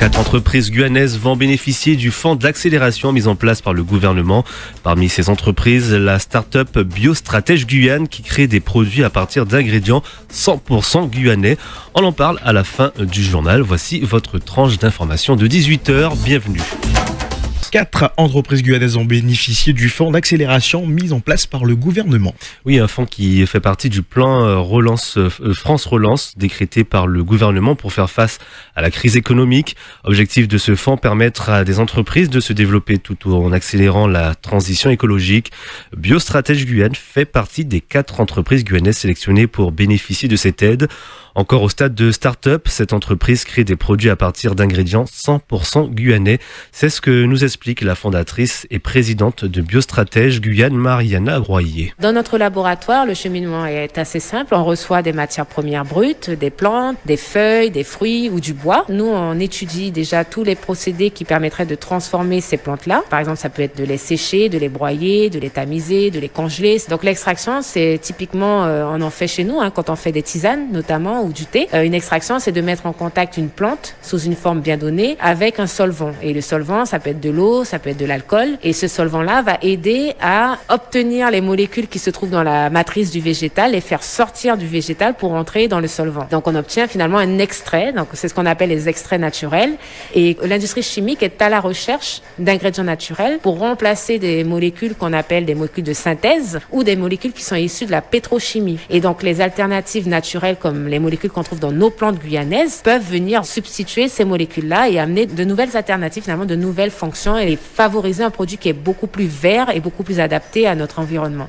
4 entreprises guyanaises vont bénéficier du fonds d'accélération mis en place par le gouvernement. Parmi ces entreprises, la start-up Biostratège Guyane qui crée des produits à partir d'ingrédients 100% guyanais. On en parle à la fin du journal. Voici votre tranche d'information de 18h. Bienvenue. 4 entreprises guyanaises ont bénéficié du fonds d'accélération mis en place par le gouvernement. Oui, un fonds qui fait partie du plan France Relance décrété par le gouvernement pour faire face à la crise économique. Objectif de ce fonds, permettre à des entreprises de se développer tout en accélérant la transition écologique. Biostratège Guyane fait partie des 4 entreprises guyanaises sélectionnées pour bénéficier de cette aide. Encore au stade de start-up, cette entreprise crée des produits à partir d'ingrédients 100% guyanais. C'est ce que nous explique la fondatrice et présidente de Biostratège Guyane, Mariana Royer. Dans notre laboratoire, le cheminement est assez simple. On reçoit des matières premières brutes, des plantes, des feuilles, des fruits ou du bois. Nous, on étudie déjà tous les procédés qui permettraient de transformer ces plantes-là. Par exemple, ça peut être de les sécher, de les broyer, de les tamiser, de les congeler. Donc l'extraction, c'est typiquement, on en fait chez nous quand on fait des tisanes notamment ou du thé. Une extraction, c'est de mettre en contact une plante sous une forme bien donnée avec un solvant. Et le solvant, ça peut être de l'eau, ça peut être de l'alcool. Et ce solvant-là va aider à obtenir les molécules qui se trouvent dans la matrice du végétal et faire sortir du végétal pour entrer dans le solvant. Donc on obtient finalement un extrait. Donc c'est ce qu'on appelle les extraits naturels. Et l'industrie chimique est à la recherche d'ingrédients naturels pour remplacer des molécules qu'on appelle des molécules de synthèse ou des molécules qui sont issues de la pétrochimie. Et donc les alternatives naturelles comme les molécules qu'on trouve dans nos plantes guyanaises peuvent venir substituer ces molécules-là et amener de nouvelles alternatives, finalement de nouvelles fonctions et favoriser un produit qui est beaucoup plus vert et beaucoup plus adapté à notre environnement.